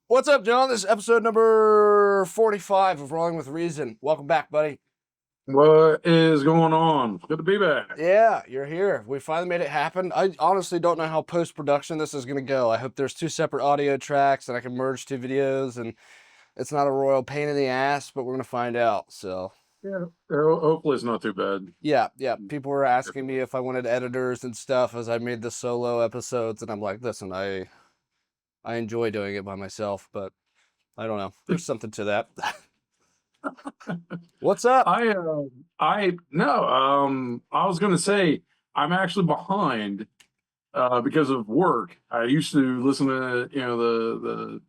What's up, John? This is episode number 45 of Rolling with Reason. Welcome back, buddy. What is going on? Good to be back. Yeah, you're here. We finally made it happen. I honestly don't know how post-production this is going to go. I hope there's two separate audio tracks and I can merge two videos and it's not a royal pain in the ass, but we're going to find out. So, Yeah. Hopefully it's not too bad. yeah. People were asking me if I wanted editors and stuff as I made the solo episodes, and I'm like, listen, I enjoy doing it by myself, but I don't know. There's something to that. What's up? I was gonna say I'm actually behind because of work. I used to listen to the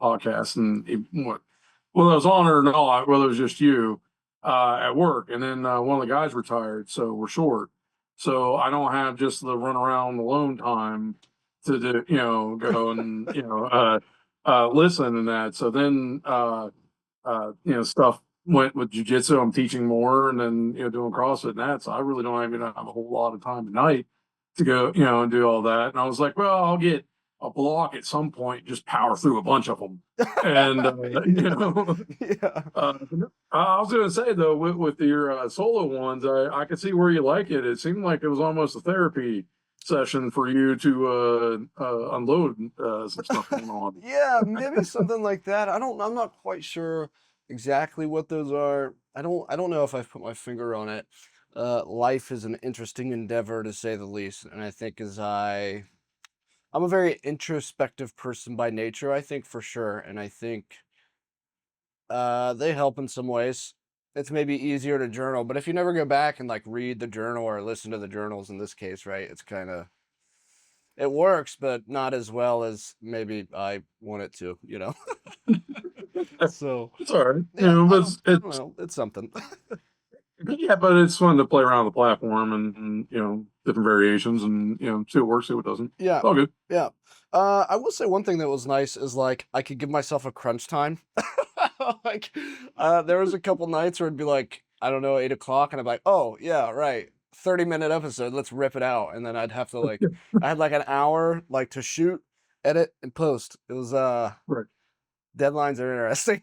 podcast and whether I was on or not, whether it was just you at work, and then one of the guys retired, so we're short. So I don't have just the run around alone time to do, go and listen and that. So then stuff went with Jiu Jitsu. I'm teaching more, and then doing CrossFit and that. So I really don't even have a whole lot of time at night to go, and do all that. And I was like, well, I'll get a block at some point, just power through a bunch of them. And Yeah. I was going to say though, with your solo ones, I could see where you like it. It seemed like it was almost a therapy session for you to unload some stuff going on. Yeah, maybe something like that. I'm not quite sure exactly what those are. I don't know if I've put my finger on it. Life is an interesting endeavor to say the least, and I think I'm a very introspective person by nature, I think for sure, and I think they help in some ways. It's maybe easier to journal, but if you never go back and like read the journal or listen to the journals in this case, right? It's kind of it works, but not as well as maybe I want it to. So It's all right, yeah, but I don't know. It's something. yeah, but it's fun to play around with the platform and different variations and see what works, see what doesn't. Yeah, It's all good. yeah. I will say one thing that was nice is like I could give myself a crunch time. Like, there was a couple nights where it'd be like, I don't know, 8 o'clock, and I'm like, oh yeah, right, 30-minute episode, let's rip it out, and then I'd have to like, I had like an hour like to shoot, edit, and post. It was Right. deadlines are interesting.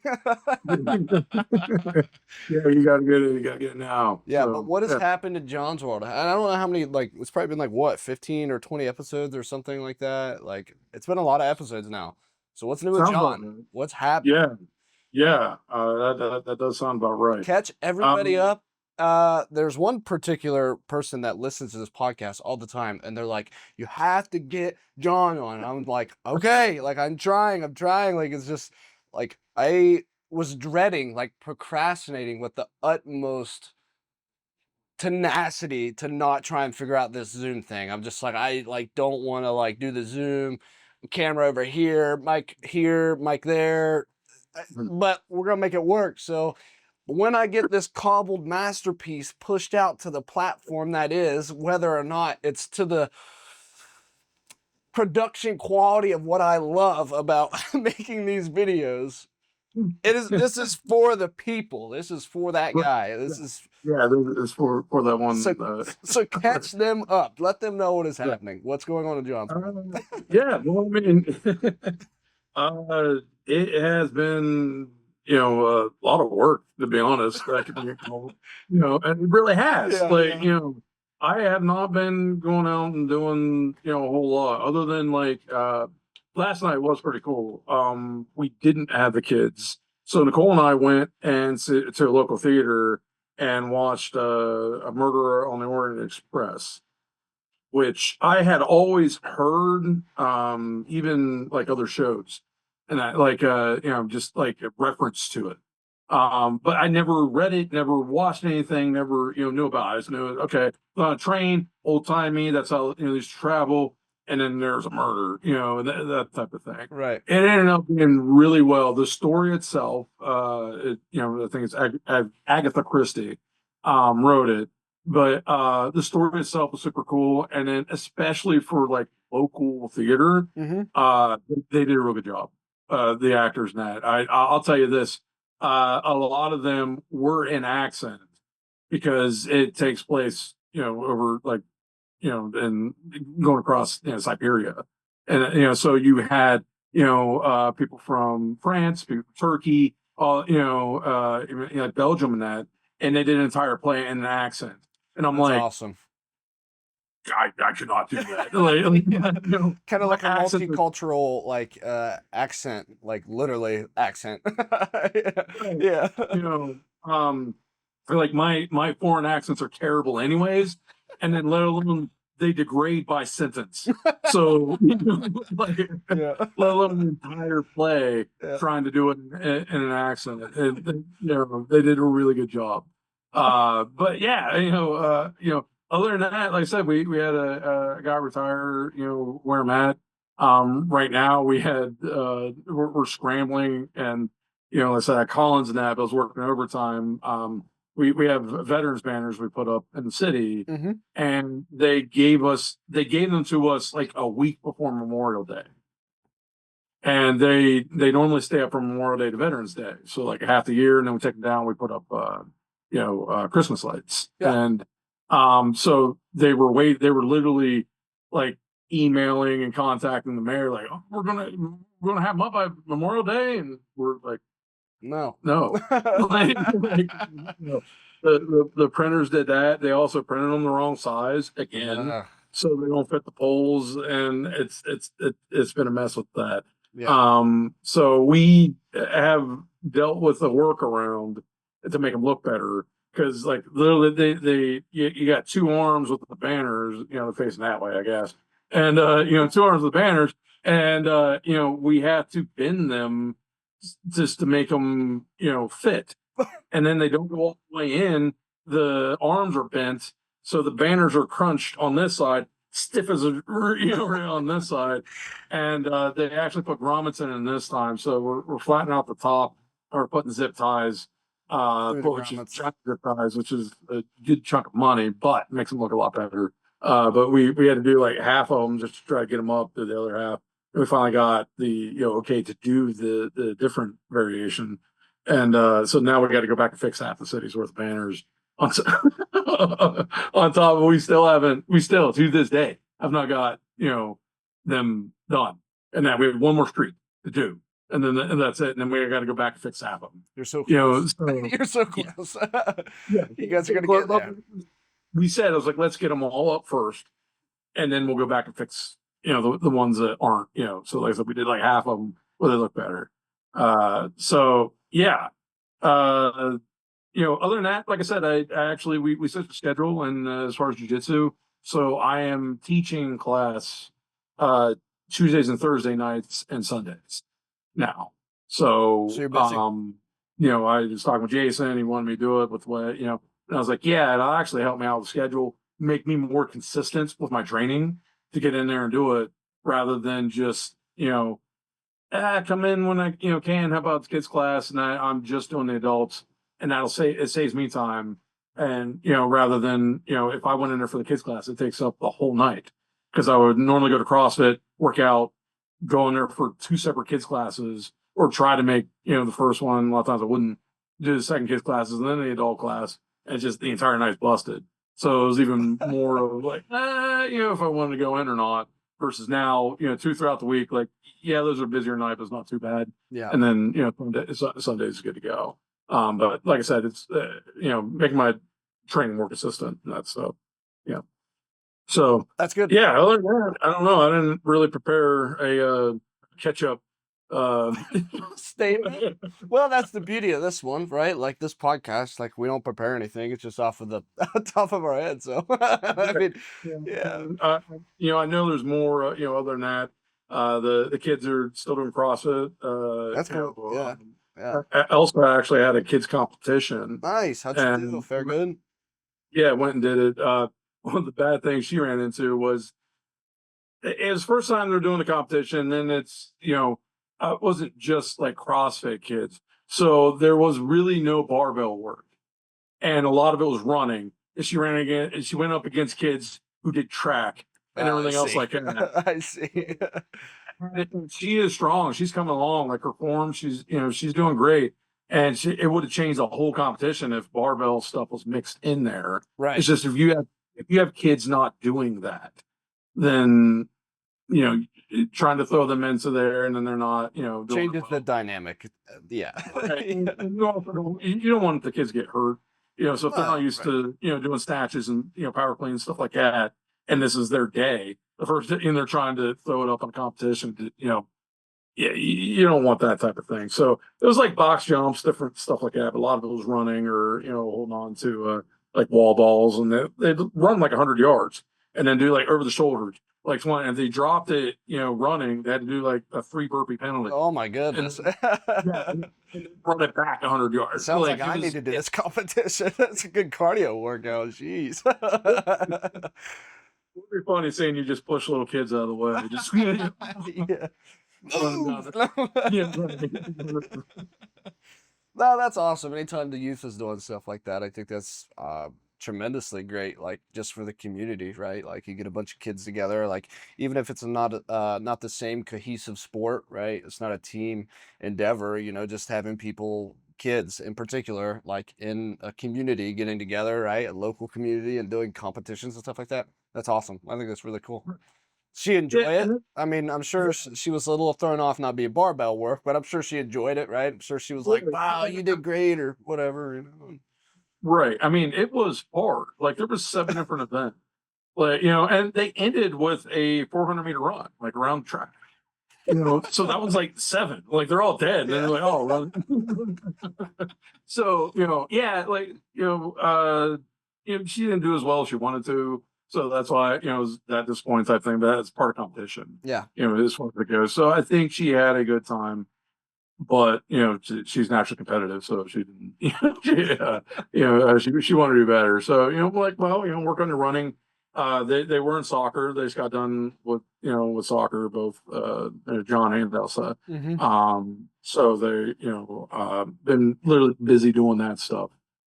Yeah, you gotta get it. You gotta get it now. Yeah, but So what has yeah, happened to John's World? And I don't know how many, like, it's probably been like what, 15 or 20 episodes or something like that. Like, it's been a lot of episodes now. So what's new with sounds about John? right. What's happening? Yeah, yeah. That does sound about right. Catch everybody Um, up. There's one particular person that listens to this podcast all the time, and they're like, "You have to get John on." And I'm like, "Okay, like I'm trying." Like it's just like I was dreading, like procrastinating with the utmost tenacity to not try and figure out this Zoom thing. I'm just like, I like don't want to like do the Zoom camera over here, mic there, but we're gonna make it work. So when I get this cobbled masterpiece pushed out to the platform that is, whether or not it's to the production quality of what I love about making these videos, this is for the people. This is for that right, guy. yeah, This is yeah. This is for that one. so so catch them up. Let them know what is Yeah. happening. What's going on in John's world. Yeah. Well, I mean, uh, it has been a lot of work, to be honest. I could, and it really has. Yeah, Like yeah. I have not been going out and doing a whole lot other than like last night was pretty cool. We didn't have the kids, so Nicole and I went to a local theater and watched a Murder on the Orient Express, which I had always heard, even like other shows, and I like just like a reference to it. But I never read it, never watched anything, never knew about it. I just knew okay, on a train, old timey. That's how these travel, and then there's a murder, that type of thing. Right. It ended up being really well. The story itself, I think it's Agatha Christie, wrote it, but the story itself is super cool, and then especially for like local theater, Mm-hmm. they did a real good job. The actors in that, I'll tell you this, a lot of them were in accent because it takes place, over like and going across Siberia, and so you had people from France, people from Turkey, even, like Belgium and that, and they did an entire play in an accent. And I'm That's like, awesome. I could not do that. Like, Yeah. Kind of my like a accent is multicultural like accent, like literally accent. right. Yeah. You know, like my foreign accents are terrible anyways, and then let alone they degrade by sentence. So like Yeah. let alone an entire play Yeah. trying to do it in an accent. They did a really good job. But yeah, other than that, like I said, we had a guy retire, where I'm at. Right now we had we're scrambling, and like I said, at Collins Nab, I was working overtime. We have veterans banners we put up in the city, Hmm. and they gave them to us like a week before Memorial Day. And they normally stay up from Memorial Day to Veterans Day. So like half the year, and then we take them down, we put up Christmas lights. Yeah. And so they were literally like emailing and contacting the mayor, like, oh, we're gonna have them up by Memorial Day, and we're like, No. no. The printers did that. They also printed them the wrong size again, Uh, so they don't fit the poles, and it's been a mess with that. yeah. So we have dealt with a workaround to make them look better, because like literally you got two arms with the banners, facing that way, I guess, and two arms with the banners, and we have to bend them just to make them, fit. And then they don't go all the way in. The arms are bent, so the banners are crunched on this side, stiff as a, on this side. And they actually put grommets in this time, so we're flattening out the top, or putting zip ties, Through the which is grommets. giant zip ties, which is a good chunk of money, but makes them look a lot better. But we had to do like half of them just to try to get them up to the other half. And we finally got the okay to do the different variation, and so now we got to go back and fix half the city's worth of banners on on top. But we still to this day have not got them done, and now we have one more street to do, and that's it. And then we got to go back and fix half of them. You're so close. So You're so yeah, close. yeah. You guys are gonna get there. We said, I was like, let's get them all up first, and then we'll go back and fix the ones that aren't. So like I said, we did like half of them where they look better. So yeah. Uh, Other than that, like I said, I actually we set the schedule, and as far as jujitsu, so I am teaching class uh Tuesdays and Thursday nights and Sundays now. So So you're busy. I was talking with Jason, he wanted me to do it with what, and I was like, yeah, it'll actually help me out with the schedule, make me more consistent with my training to get in there and do it, rather than just, come in when I can. How about the kids class, and I'm just doing the adults, and it saves me time. And rather than if I went in there for the kids class, it takes up the whole night, because I would normally go to CrossFit, work out, go in there for two separate kids classes, or try to make the first one. A lot of times I wouldn't do the second kids classes and then the adult class, and just the entire night's busted. So it was even more of like, if I wanted to go in or not, versus now, two throughout the week, like, yeah, those are busier night, but it's not too bad. Yeah. And then, Sunday is good to go. But like I said, it's, making my training more consistent. And that's, yeah. So, That's good. yeah, other than that, I don't know. I didn't really prepare a catch up. Uh, Statement. Well, that's the beauty of this one, right? Like this podcast, like we don't prepare anything. It's just off of the top of our head. So I mean, yeah, yeah, I know there's more. Other than that, the kids are still doing CrossFit. that's cool. Yeah, yeah. Also, I actually had a kids competition, Nice. How'd you do? and Fair good. yeah, went and did it. One of the bad things she ran into was it was the first time they're doing the competition. Then it's it wasn't just like CrossFit kids, so there was really no barbell work, and a lot of it was running. And she ran again, and she went up against kids who did track and I everything else see. like that. I see. And she is strong. She's coming along. Like her form, she's doing great. And it would have changed the whole competition if barbell stuff was mixed in there. Right. It's just if you have kids not doing that, then trying to throw them into there, and then they're not, doing Changes the well. dynamic. Yeah. Right. Yeah. And you also you don't want the kids to get hurt. So if they're not No, used right. to, doing snatches and, power clean stuff like that, and this is their day, the first, and they're trying to throw it up on a competition, yeah, you don't want that type of thing. So it was like box jumps, different stuff like that. But a lot of it was running or, holding on to like wall balls, and they'd run like 100 yards and then do like over the shoulder. Like one, and they dropped it, running, they had to do like a 3 burpee penalty. Oh my And goodness. yeah, and brought it back 100 It yards. sounds like Like it I need was, to do this competition. That's a good cardio workout. Jeez. it would be funny seeing you just push little kids out of the way. Just Yeah. run down Move. yeah, No, that's awesome. Anytime the youth is doing stuff like that, I think that's tremendously great. Like just for the community, right? Like you get a bunch of kids together. Like even if it's not the same cohesive sport, right? It's not a team endeavor. Just having people, kids in particular, like in a community, getting together, right? A local community and doing competitions and stuff like that. That's awesome. I think that's really cool. She yeah, enjoy it. and I mean, I'm sure she was a little thrown off not being barbell work, but I'm sure she enjoyed it, right? I'm sure she was like, "Wow, you did great," or whatever. right. I mean, it was hard. Like there was 7 different events. Like, and they ended with a 400-meter run, like around the track. So that was like 7. Like they're all dead. And they're Yeah. like, oh, run. So, yeah, like, she didn't do as well as she wanted to. So that's why, it was that disappointing type thing, but that's part of competition. Yeah. This one to go. So I think she had a good time, but she's naturally competitive, so she didn't. She wanted to do better. So like, well, work on your running. They were in soccer. They just got done with soccer, both John and Elsa. Hmm. So they been literally busy doing that stuff,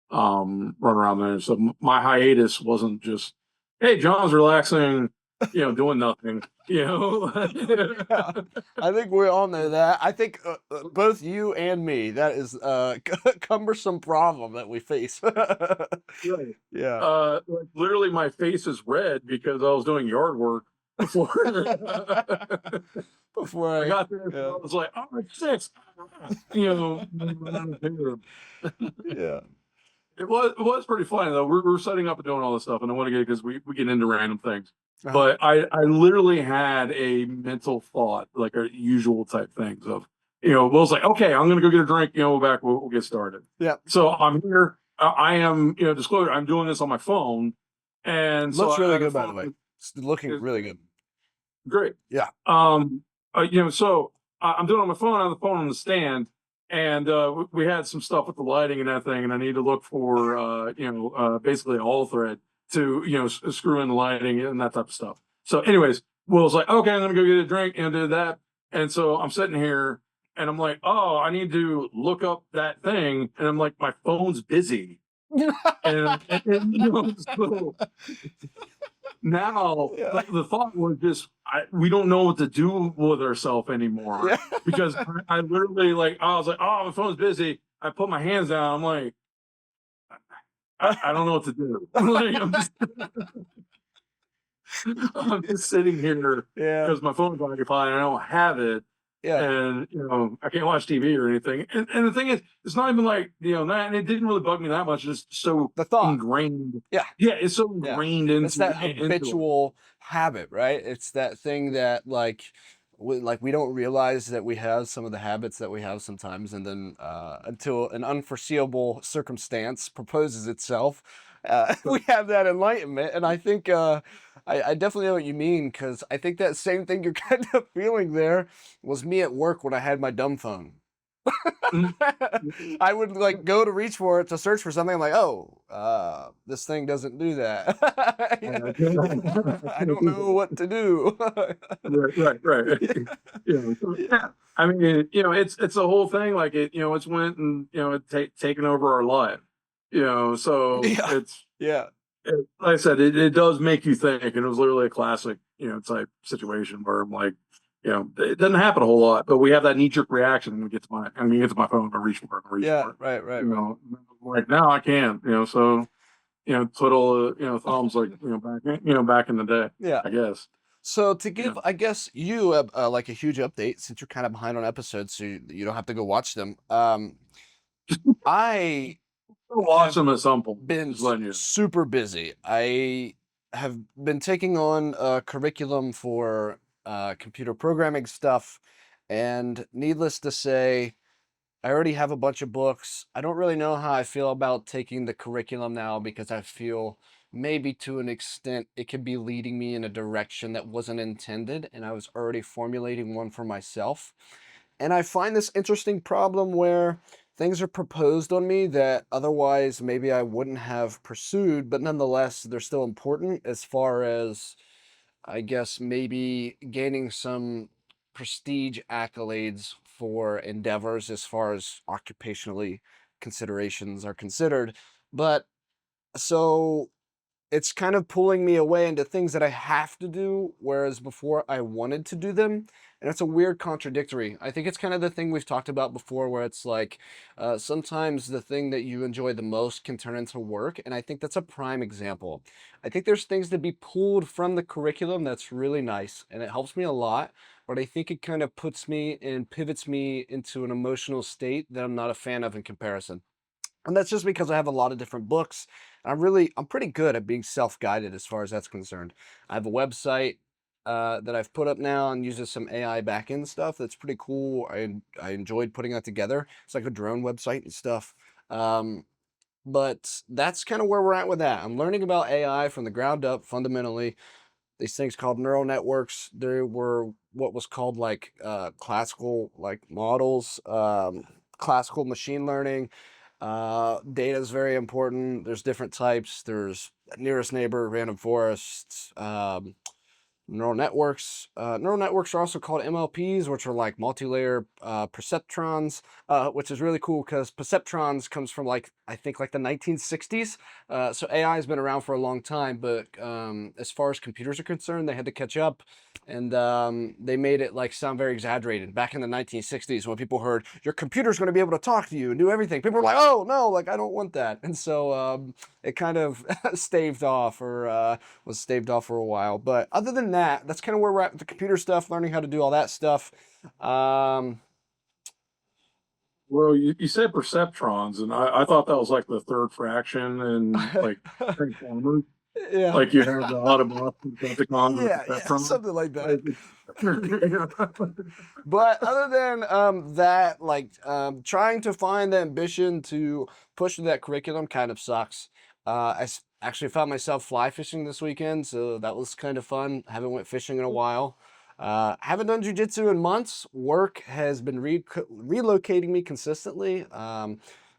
run around there. So my hiatus wasn't just, hey, John's relaxing, doing nothing. Yeah. I think we all know that. I think both you and me, that is a cumbersome problem that we face. Right. Yeah. Like literally my face is red because I was doing yard work before Before I I, got there. yeah, I was like, oh, it's 6. yeah. It was pretty funny though. We're setting up and doing all this stuff, and I want to get because we get into random things. Uh-huh. But I literally had a mental thought, like a usual type things of, Will's like, okay, I'm gonna go get a drink, we'll get started. Yeah. So I'm here. I am, disclosure, I'm doing this on my phone. And so Looks I really had a good, by the way. phone. It's looking It's really good. great. Yeah. So I'm doing it on my phone, on the phone on the stand, and we had some stuff with the lighting and that thing, and I need to look for basically a hole thread to screw in the lighting and that type of stuff. So, anyways, Will's like, okay, I'm gonna go get a drink and do that, and so I'm sitting here and I'm like, oh, I need to look up that thing, and I'm like, my phone's busy, and so now Yeah. like the thought was just we don't know what to do with ourselves anymore Yeah. because I literally I was like, oh, my phone's busy. I put my hands down. I'm like, I don't know what to do. Like, I'm just sitting here Yeah. because my phone's occupied and I don't have it. Yeah. And I can't watch TV or anything. And the thing is, it's not even like that, and it didn't really bug me that much. It's so The thought. ingrained. Yeah. Yeah, it's so ingrained into It's that into it. habitual habit, right? It's that thing that we don't realize that we have some of the habits that we have sometimes, and then until an unforeseeable circumstance proposes itself, we have that enlightenment. And I think I definitely know what you mean, because I think that same thing you're kind of feeling there was me at work when I had my dumb phone. I would go to reach for it to search for something. I'm like, oh, this thing doesn't do that. I don't know what to do. Right. Yeah. I mean, it's a whole thing. Like it's went and taken over our life. So Yeah. it's Yeah. like I said, it does make you think, and it was literally a classic type situation where I'm like, it doesn't happen a whole lot, but we have that knee-jerk reaction when we get to my phone, I reach for it, Yeah. Right. like now I can't, so twiddle thumbs like back in the day, Yeah. I guess. So to Yeah. give, I guess you like a huge update since you're kind of behind on episodes, so you don't have to go watch them. I I'll watch have them at some point. been Just letting you. super busy. I have been taking on a curriculum for computer programming stuff, and needless to say, I already have a bunch of books. I don't really know how I feel about taking the curriculum now because I feel maybe to an extent it could be leading me in a direction that wasn't intended, and I was already formulating one for myself. And I find this interesting problem where things are proposed on me that otherwise maybe I wouldn't have pursued, but nonetheless, they're still important as far as I guess maybe gaining some prestige accolades for endeavors as far as occupationally considerations are considered. But so it's kind of pulling me away into things that I have to do, whereas before I wanted to do them. And it's a weird contradictory. I think it's kind of the thing we've talked about before, where it's like sometimes the thing that you enjoy the most can turn into work. And I think that's a prime example. I think there's things to be pulled from the curriculum that's really nice and it helps me a lot. But I think it kind of puts me and pivots me into an emotional state that I'm not a fan of in comparison. And that's just because I have a lot of different books. I'm pretty good at being self-guided as far as that's concerned. I have a website that I've put up now and uses some AI backend stuff. That's pretty cool. I enjoyed putting that together. It's like a drone website and stuff. Um, but that's kind of where we're at with that. I'm learning about AI from the ground up fundamentally. These things called neural networks. There were what was called like classical like models, classical machine learning. Data is very important. There's different types. There's nearest neighbor, random forests, neural networks are also called MLPs, which are like multi-layer perceptrons, which is really cool because perceptrons comes from like I think like the 1960s. So AI has been around for a long time, but as far as computers are concerned, they had to catch up, and they made it like sound very exaggerated. Back in the 1960s, when people heard your computer's going to be able to talk to you and do everything, people were like, "Oh no, like I don't want that," and so it kind of staved off or was staved off for a while. But other than that, that's kind of where we're at with the computer stuff, learning how to do all that stuff. Um, Well, you said perceptrons, and I thought that was like the third fraction and like Transformers. yeah. Like you have the Autobots, the Decepticons, and the Yeah, Perceptrons. something like that. Like, But other than that, like trying to find the ambition to push through that curriculum kind of sucks. Actually found myself fly fishing this weekend, so that was kind of fun. Haven't went fishing in a while. Haven't done jujitsu in months. Work has been relocating me consistently,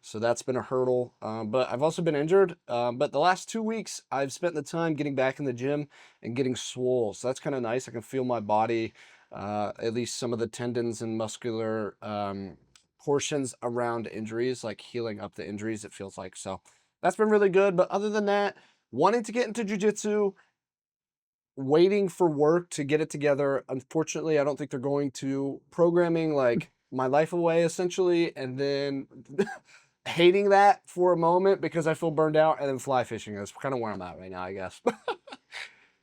so that's been a hurdle. But I've also been injured. But the last 2 weeks, I've spent the time getting back in the gym and getting swole. So that's kind of nice. I can feel my body, at least some of the tendons and muscular portions around injuries, like healing up the injuries, it feels like. So that's been really good. But other than that, wanting to get into jujitsu, waiting for work to get it together. Unfortunately, I don't think they're going to programming like my life away essentially, and then hating that for a moment because I feel burned out, and then fly fishing is kind of where I'm at right now, I guess.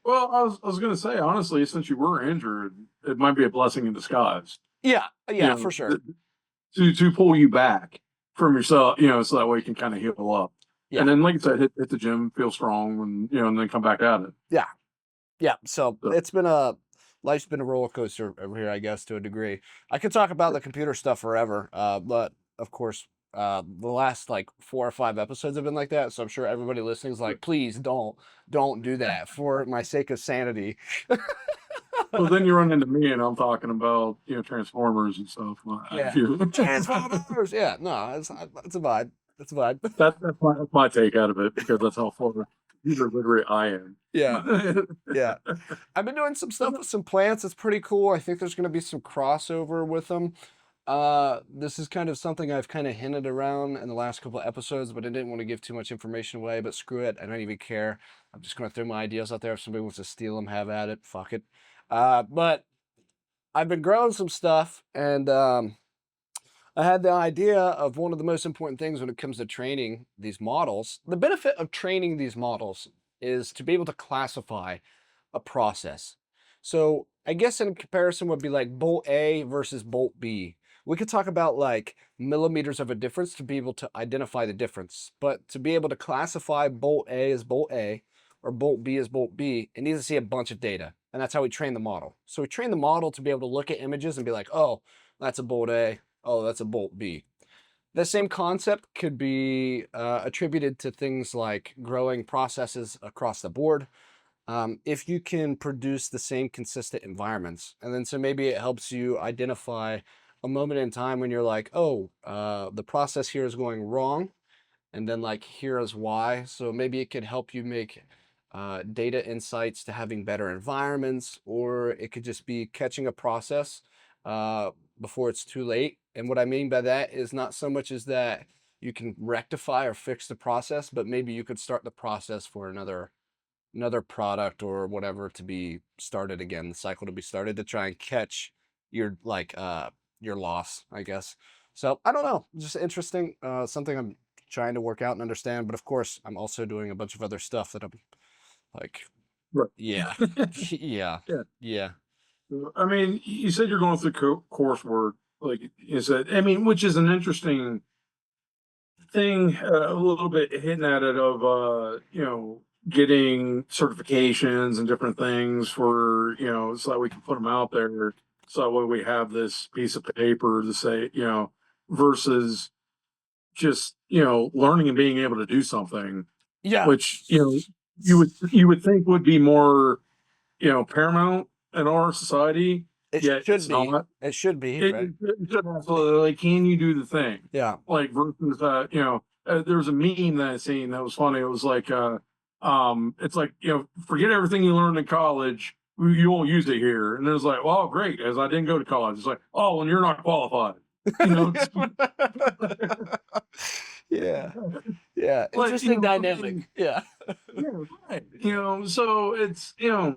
well, I was going to say honestly, since you were injured, it might be a blessing in disguise. Yeah, You yeah, know, for sure. to pull you back from yourself. You know, so that way you can kind of heal up. And Yeah, then, like I said, hit the gym, feel strong, and and then come back at it. yeah, yeah. So So, it's been a life's been a roller coaster over here, I guess, to a degree. I could talk about the computer stuff forever, but of course, the last like 4 or 5 episodes have been like that. So I'm sure everybody listening is like, please don't do that for my sake of sanity. well, then you run into me, and I'm talking about Transformers and stuff. If Yeah, you Transformers. Yeah, no, it's a vibe. It's a vibe. that's my take out of it because that's how far user literate I am. Yeah, yeah. I've been doing some stuff with some plants. It's pretty cool. I think there's going to be some crossover with them. This is kind of something I've kind of hinted around in the last couple of episodes, but I didn't want to give too much information away. But screw it, I don't even care. I'm just going to throw my ideas out there. If somebody wants to steal them, have at it. Fuck it. But I've been growing some stuff, and I had the idea of one of the most important things when it comes to training these models. The benefit of training these models is to be able to classify a process. So I guess in comparison would be like bolt A versus bolt B. We could talk about like millimeters of a difference to be able to identify the difference. But to be able to classify bolt A as bolt A or bolt B as bolt B, it needs to see a bunch of data. And that's how we train the model. So we train the model to be able to look at images and be like, oh, that's a bolt A. Oh, that's a bolt B. The same concept could be attributed to things like growing processes across the board. If you can produce the same consistent environments. And then so maybe it helps you identify a moment in time when you're like, oh, the process here is going wrong. And then like, here is why. So maybe it could help you make data insights to having better environments, or it could just be catching a process uh, before it's too late. And what I mean by that is not so much as that you can rectify or fix the process, but maybe you could start the process for another product or whatever to be started again, the cycle to be started to try and catch your your loss, I guess. So I don't know, just interesting, something I'm trying to work out and understand. But of course, I'm also doing a bunch of other stuff that I'm like, Right. yeah, yeah, Yeah. yeah, I mean, you said you're going through coursework, like you said. I mean, which is an interesting thing, a little bit hitting at it of getting certifications and different things for so that we can put them out there, so that way we have this piece of paper to say versus just learning and being able to do something, yeah. which you would think would be more paramount in our society, It yet should it's be. not. It should be, right? It should absolutely, like, can you do the thing? Yeah. Like versus there was a meme that I seen that was funny. It was like it's like forget everything you learned in college. You won't use it here. And it was like, well, great, as I didn't go to college. It's like, oh, and you're not qualified. You know, it's Yeah. Yeah. like Interesting dynamic. Yeah. yeah, right. So it's the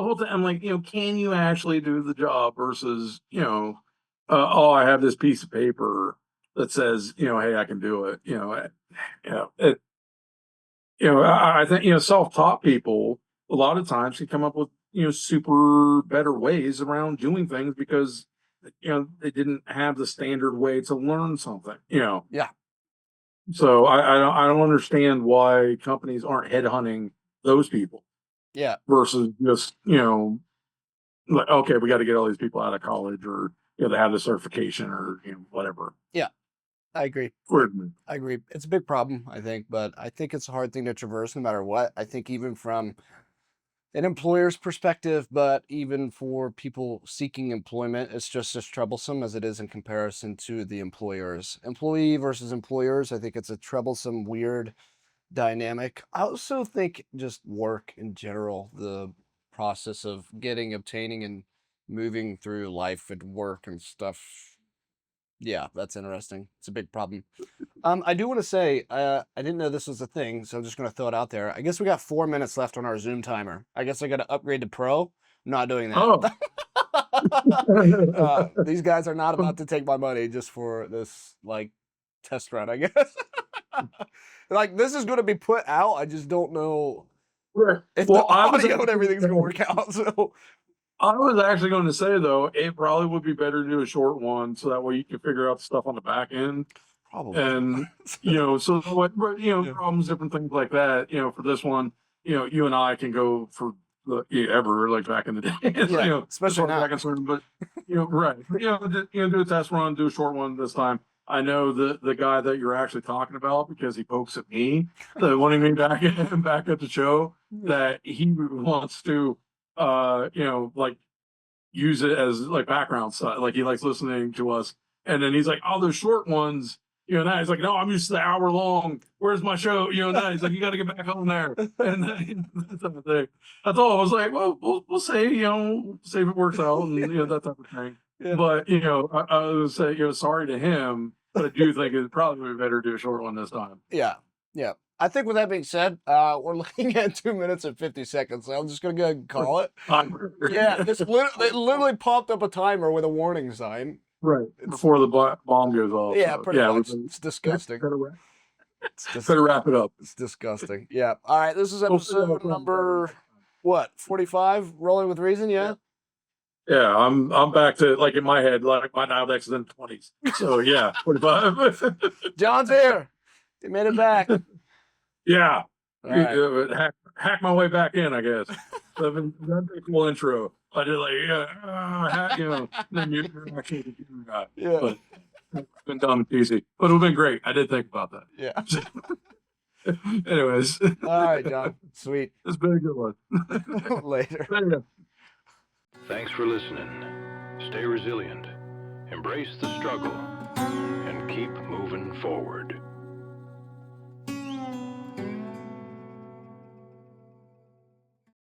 whole thing. I'm like, can you actually do the job versus oh, I have this piece of paper that says, hey, I can do it. It, I think self-taught people a lot of times can come up with super better ways around doing things because they didn't have the standard way to learn something. Yeah. So I don't understand why companies aren't headhunting those people Yeah. versus just like, okay, we got to get all these people out of college, or they have the certification, or whatever. Yeah. I agree. I agree. It's a big problem, I think, but I think it's a hard thing to traverse no matter what. I think even from an employer's perspective, but even for people seeking employment, it's just as troublesome as it is in comparison to the employers. Employee versus employers, I think it's a troublesome, weird dynamic. I also think just work in general, the process of getting, obtaining, and moving through life and work and stuff. Yeah, that's interesting. It's a big problem. I do want to say, I didn't know this was a thing, so I'm just going to throw it out there. I guess we got 4 minutes left on our Zoom timer. I guess I got to upgrade to Pro. Not doing that. Oh, These guys are not about to take my money just for this, like, test run, I guess. Like, this is going to be put out. I just don't know right. if the Well, audio and everything's going to work out. So, I was actually going to say though, it probably would be better to do a short one, so that way you can figure out the stuff on the back end, probably. and so what Yeah. problems, different things like that. For this one, you and I can go for ever, like back in the day. Yeah, As especially far as now. I'm concerned, but right. Do a test run, do a short one this time. I know the guy that you're actually talking about, because he pokes at me, wanting me back back at the show, that he wants to like use it as like background stuff. Like he likes listening to us. And then he's like, oh, those short ones, now he's like, no, I'm used to the hour long. Where's my show? Now he's like, you got to get back on there. And that's all. I was like, well, we'll say, see if it works out, and that type of thing. Yeah. But I would say, sorry to him, but I do think it'd probably be better to do a short one this time. Yeah. Yeah. I think with that being said, we're looking at 2 minutes and 50 seconds. So I'm just going to go ahead and call it. Yeah. It literally popped up a timer with a warning sign. Right. Before the bomb goes off. Yeah, So, pretty much. It's disgusting. Better wrap it up. It's disgusting. Yeah. All right. This is episode number what, 45, rolling with reason? Yeah. Yeah, I'm back to like in my head, like my now next in 20s. So yeah, 45. John's here. He made it back. Yeah. All right. Hack my way back in, I guess. That'd be a cool intro. I did like, yeah, hack, then you actually the computer guy. Yeah. But it's been dumb and easy. But it would have been great. I did think about that. Yeah. Anyways, All right, John. Sweet. it's been a good one. Later. Thanks for listening. Stay resilient, embrace the struggle, and keep moving forward.